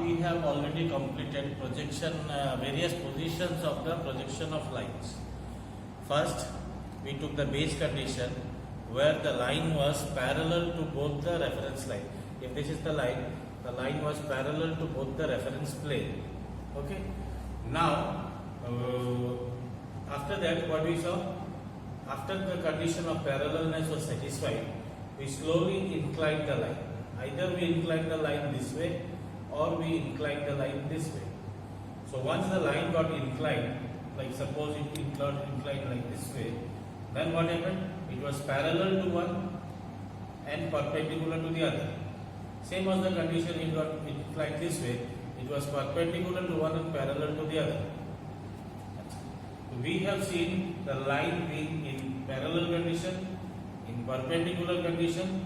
we have already completed projection, various positions of the projection of lines. First, we took the base condition where the line was parallel to both the reference line. If this is the line was parallel to both the reference plane. Okay. Now, after that, what we saw? After the condition of parallelness was satisfied, we slowly incline the line. Either we incline the line this way or we incline the line this way. So once the line got inclined, like suppose it got inclined like this way, then what happened? It was parallel to one and perpendicular to the other. Same was the condition, it got inclined this way, it was perpendicular to one and parallel to the other. We have seen the line being in parallel condition, in perpendicular condition,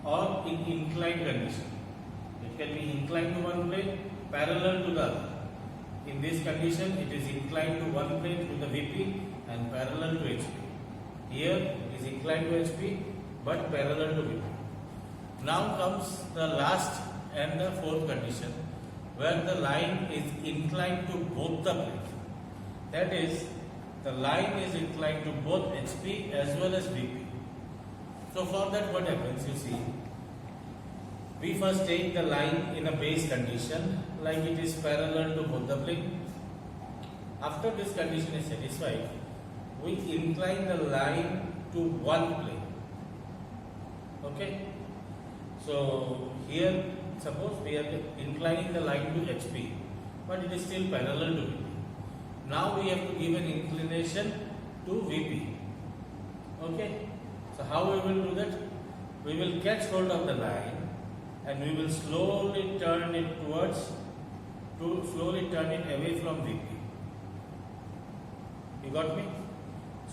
or in inclined condition. It can be inclined to one plane, parallel to the other. In this condition, it is inclined to one plane to the VP and parallel to HP. Here, it is inclined to HP but parallel to VP. Now comes the last and the fourth condition, where the line is inclined to both the planes. That is, the line is inclined to both HP as well as VP. So for that, what happens? You see, we first take the line in a base condition, like it is parallel to both the plane. After this condition is satisfied, we incline the line to one plane. Okay. So here, suppose we are inclining the line to HP, but it is still parallel to VP. Now we have to give an inclination to VP. Okay. So how we will do that? We will catch hold of the line and we will slowly turn it away from VP. You got me?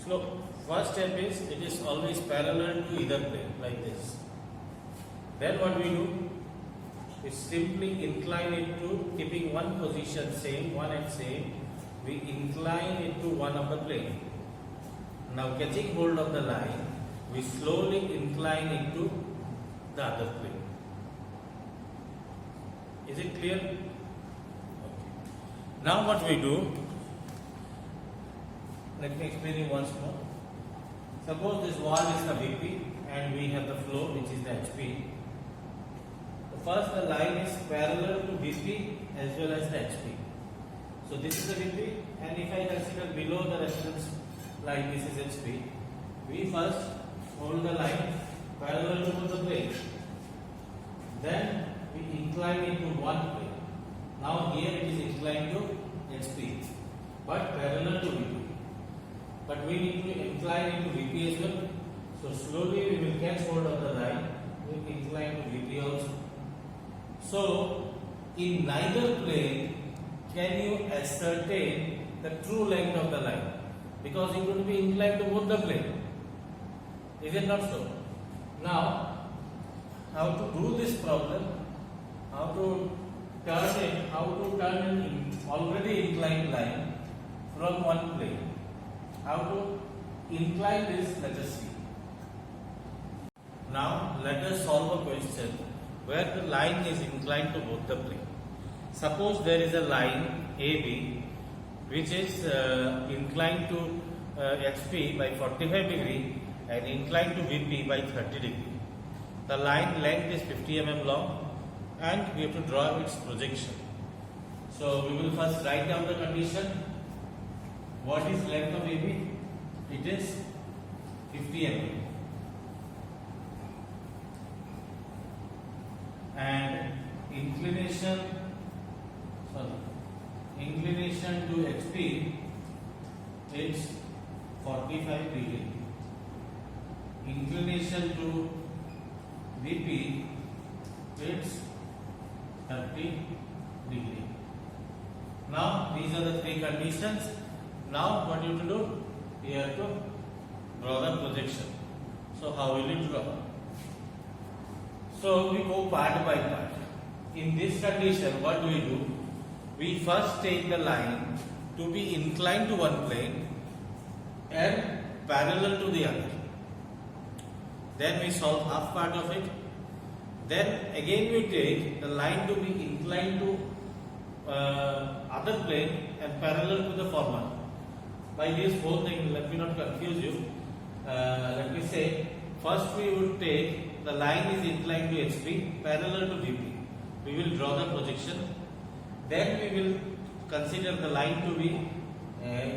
So first step is, it is always parallel to either plane, like this. Then what we do is simply incline it to, keeping one position same, one and same, we incline it to one of the plane. Now catching hold of the line, we slowly incline it to the other plane. Is it clear? Okay. Now what we do, let me explain you once more. Suppose this wall is the VP and we have the floor which is the HP. First, the line is parallel to VP as well as the HP. So this is the VP, and if I consider below the reference line, this is HP. We first hold the line parallel to both the planes. Then we incline it to one plane. Now here it is inclined to HP, but parallel to VP. But we need to incline it to VP as well. So slowly we will catch hold of the line. We will incline to VP also. So in neither plane can you ascertain the true length of the line, because it will be inclined to both the plane. Is it not so? Now, how to do this problem? How to turn an already inclined line from one plane? How to incline this? Let us see. Now, let us solve a question where the line is inclined to both the plane. Suppose there is a line AB which is inclined to HP by 45 degree and inclined to VP by 30 degree. The line length is 50 mm long and we have to draw its projection. So we will first write down the condition. What is length of AB? It is 50 mm. And inclination to HP is 45 degree. Inclination to VP is 30 degree. Now these are the three conditions. Now what you have to do? You have to draw the projection. So how will you draw? So we go part by part. In this condition, what do? We first take the line to be inclined to one plane and parallel to the other. Then we solve half part of it. Then again we take the line to be inclined to other plane and parallel to the former. By this whole thing, let me not confuse you. Let me say, first we would take the line is inclined to HP, parallel to VP. We will draw the projection. Then we will consider the line to be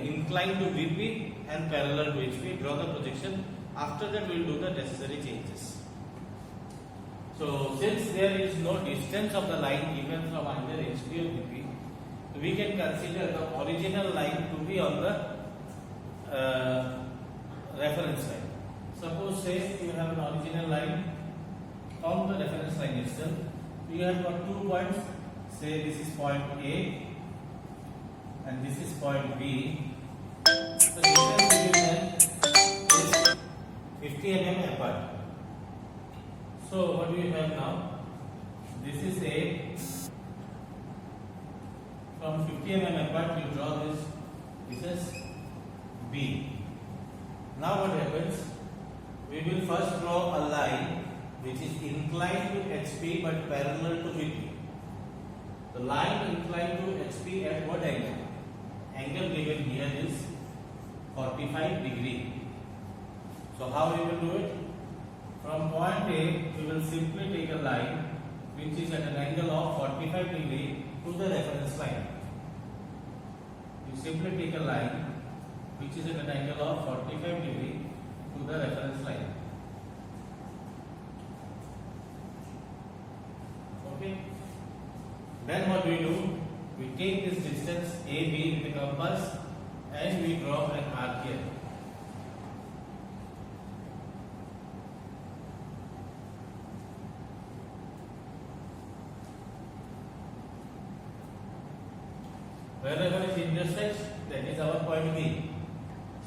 inclined to VP and parallel to HP. Draw the projection. After that, we will do the necessary changes. So, since there is no distance of the line given from either HP or VP, we can consider the original line to be on the reference line. Suppose say you have an original line on the reference line itself. You have got 2 points. Say this is point A and this is point B. The distance between them is 50 mm apart. So what do we have now? This is A. From 50 mm apart, we draw this. This is B. Now what happens? We will first draw a line which is inclined to HP but parallel to VP. The line inclined to HP at what angle? Angle given here is 45 degree. So how we will do it? From point A, we will simply take a line which is at an angle of 45 degree to the reference line. You simply take a line which is at an angle of 45 degree to the reference line. Okay. Then what we do? We take this distance AB with the compass and we draw an arc here. Wherever it intersects, that is our point B.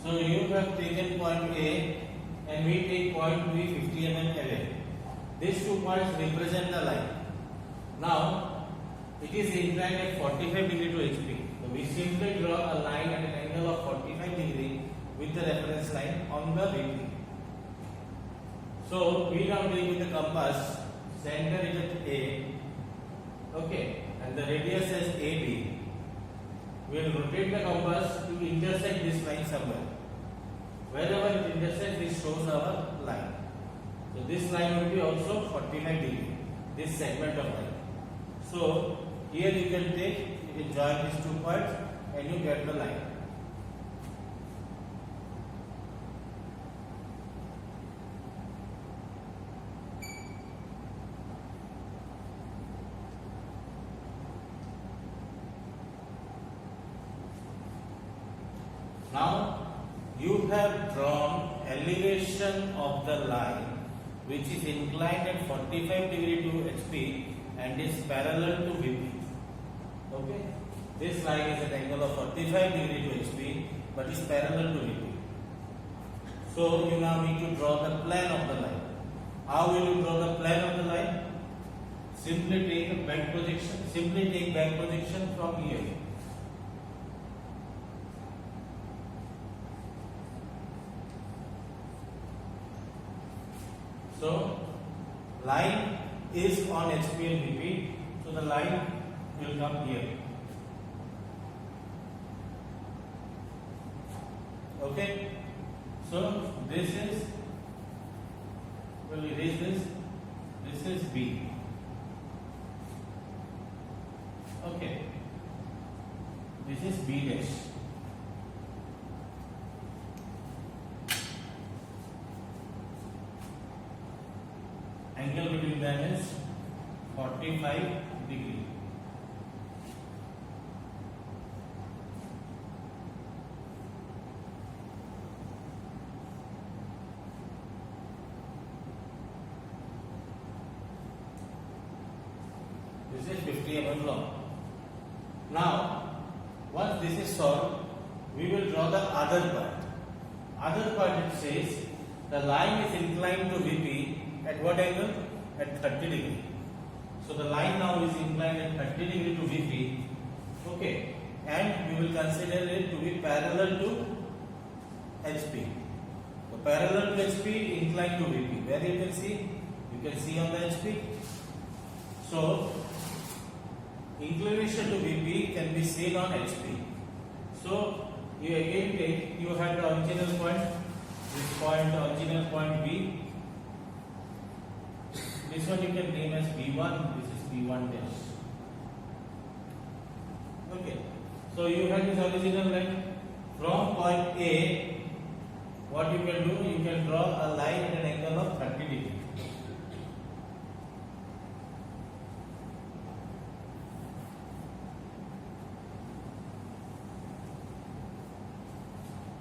So you have taken point A and we take point B 50 mm away. These 2 points represent the line. Now it is inclined at 45 degree to HP. So we simply draw a line at an angle of 45 degree with the reference line on the VP. So we now take with the compass, center is at A, okay, and the radius is AB. We will rotate the compass to intersect this line somewhere. Wherever it intersects, this shows our line. So this line will be also 45 degree, this segment of line. So here you can join these 2 points and you get the line. Now you have drawn elevation of the line which is inclined at 45 degree to HP and is parallel to VP. Okay, this line is at angle of 45 degree to HP but is parallel to VP. So you now need to draw the plane of the line. How will you draw the plane of the line? Simply take a back projection. Simply take back projection from here. So line is on HP and VP, so the line will come here. Okay, so this is, we'll erase this is B. Okay, this is B dash. Angle between them is 45 degree. This is 50 mm long. Now, once this is solved, we will draw the other part. Other part, it says the line is inclined to VP at what angle? At 30 degree. So the line now is inclined at 30 degree to VP. Okay, and we will consider it to be parallel to HP. So parallel to HP, inclined to VP. Where you can see on the HP. So inclination to VP can be seen on HP. So you again take, you have the original point, this point, original point B. This one you can name as B1, this is B1 dash. Okay, so you have this original line from point A. What you can do, you can draw a line at an angle of 30 degrees.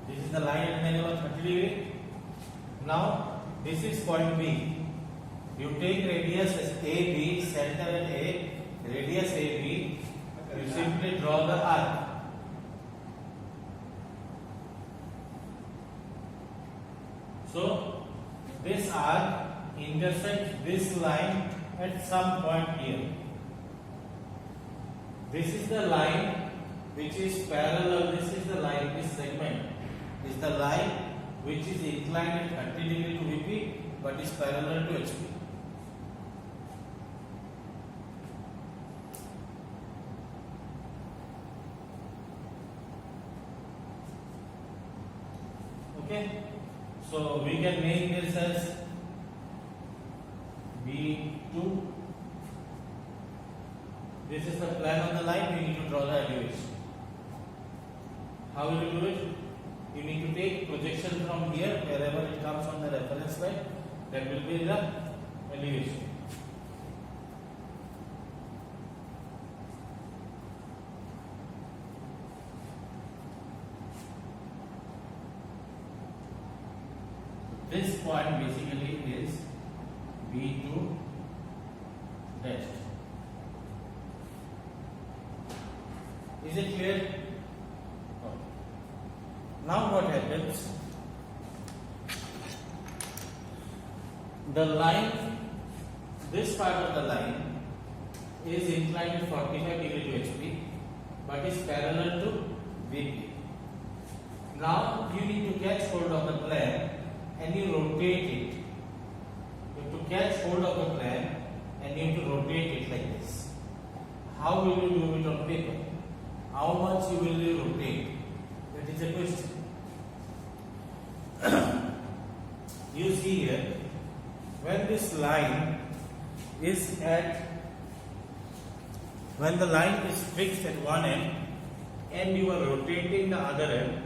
This is the line at an angle of 30 degree. Now this is point B. You take radius as AB, center at A, radius AB. You simply draw the arc. So this arc intersects this line at some point here. This is the line which is parallel. This is the line, this segment is the line which is inclined at 30 degree to VP but is parallel to HP. Okay, so we can name this as B2. This is the plan on the line. We need to draw the elevation. How will you do it? You need to take projection from here, wherever it comes on the reference line, that will be the elevation. This point basically is B2 dash. Is it clear? Okay. Now what happens? The line, this part of the line is inclined at 45 degree to HP but is parallel to VP. Now you need to catch hold of the plane and you rotate it. You have to catch hold of the plane and you have to rotate it like this. How will you do it on paper? How much you will rotate? That is a question. You see here, when this line is at, when the line is fixed at one end and you are rotating the other end,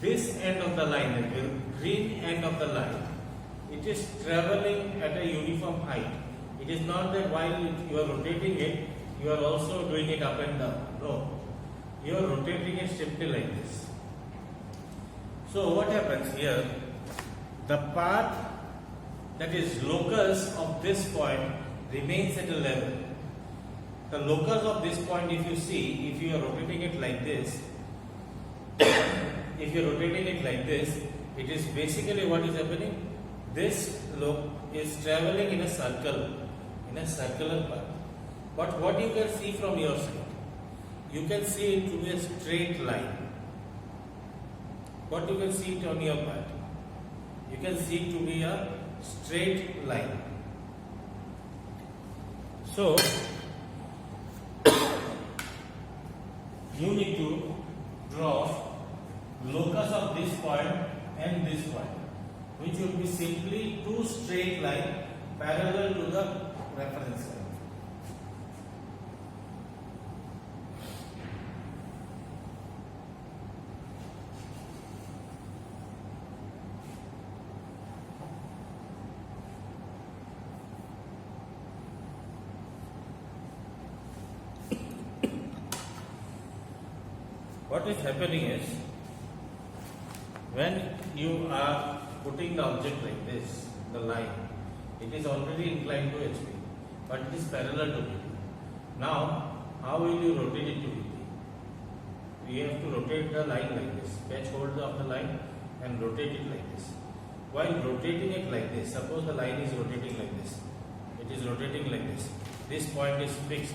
this end of the line, the green end of the line, it is traveling at a uniform height. It is not that while you are rotating it, you are also doing it up and down. No. You are rotating it simply like this. So what happens here? The path that is locus of this point remains at a level. The locus of this point, if you see, if you are rotating it like this, if you are rotating it like this, it is basically what is happening. This loop is traveling in a circle, in a circular path. But what you can see from your side, you can see it to be a straight line. What you can see it on your part, you can see it to be a straight line. So you need to draw locus of this point and this point, which will be simply two straight lines parallel to the reference line. What is happening is, when you are putting the object like this, the line, it is already inclined to HP, but it is parallel to VP. Now, how will you rotate it to VP? We have to rotate the line like this, catch hold of the line and rotate it like this. While rotating it like this, suppose the line is rotating like this, it is rotating like this. This point is fixed.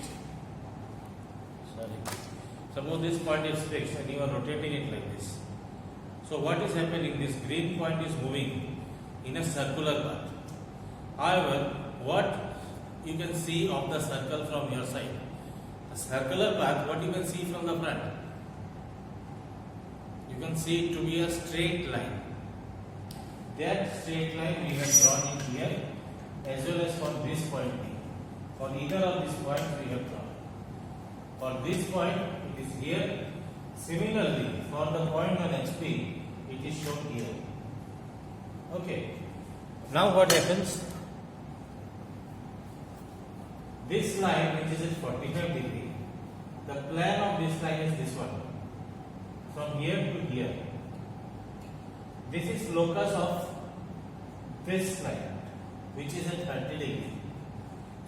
Suppose this point is fixed and you are rotating it like this. So what is happening? This green point is moving in a circular path. However, what you can see of the circle from your side? The circular path, what you can see from the front? You can see it to be a straight line. That straight line we have drawn in here, as well as for this point B. For either of these points we have drawn. For this point it is here. Similarly, for the point on HP, it is shown here. Okay. Now what happens? This line, which is at 45 degree, the plan of this line is this one. From here to here. This is locus of this line, which is at 30 degree.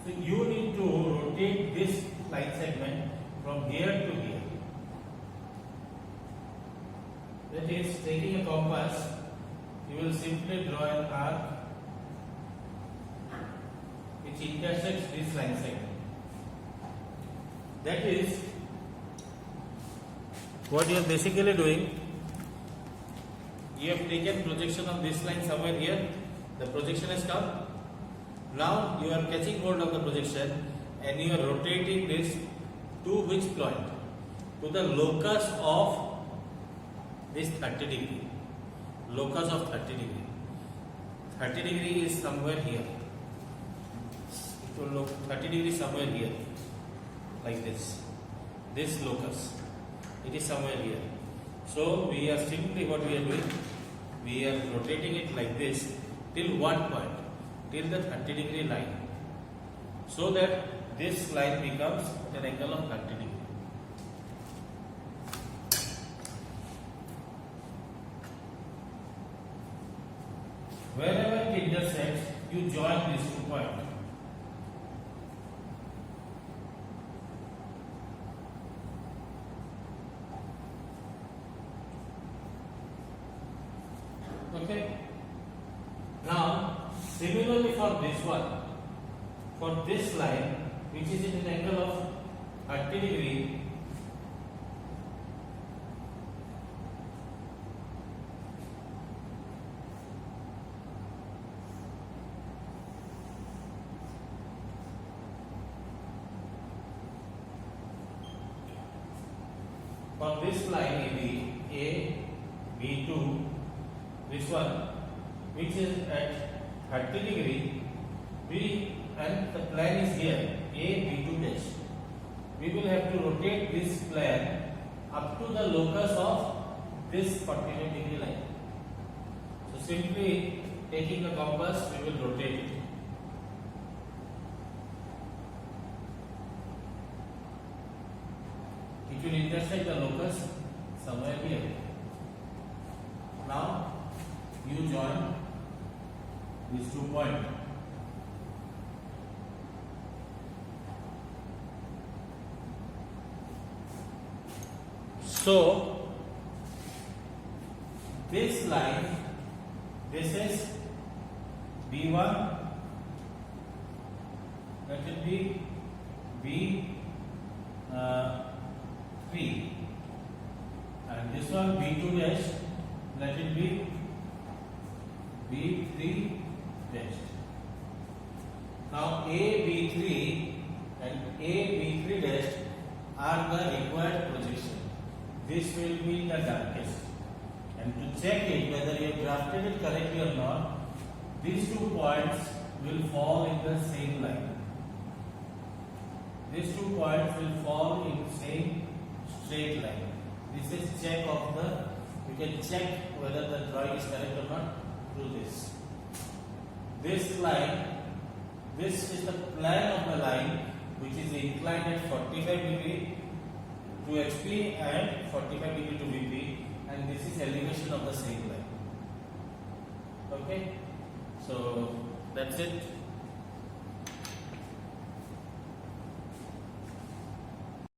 So you need to rotate this line segment from here to here. That is, taking a compass, you will simply draw an arc which intersects this line segment. That is what you are basically doing. You have taken projection of this line somewhere here. The projection has come. Now you are catching hold of the projection and you are rotating this to which point? To the locus of this 30 degree. Locus of 30 degree. 30 degree is somewhere here. It will look 30 degree somewhere here. Like this. This locus. It is somewhere here. So we are simply what we are doing. We are rotating it like this till what point? Till the 30 degree line. So that this line becomes an angle of 30 degree. Wherever it intersects, you join these 2 points. Okay. Now, similarly for this one, for this line, which is at an angle of 30 degree, for this line AB, B2, this one, which is at 30 degree, and the plan is here, B2 dash. We will have to rotate this plan up to the locus of this 45 degree line. So simply taking a compass, we will rotate it. It will intersect the locus somewhere here. Now you join these 2 points. So this line, this is B1, that will be B3, and this one B2 dash, that will be B3 dash. Now AB3 and AB3 dash are the required projection. This will be the darkest. And to check it whether you have drafted it correctly or not, these 2 points will fall in the same line. These 2 points will fall in the same straight line. This is check of the, you can check whether the drawing is correct or not through this. This line, this is the plan of the line which is inclined at 45 degree to HP and 45 degree to VP, and this is elevation of the same line. Okay, so that's it.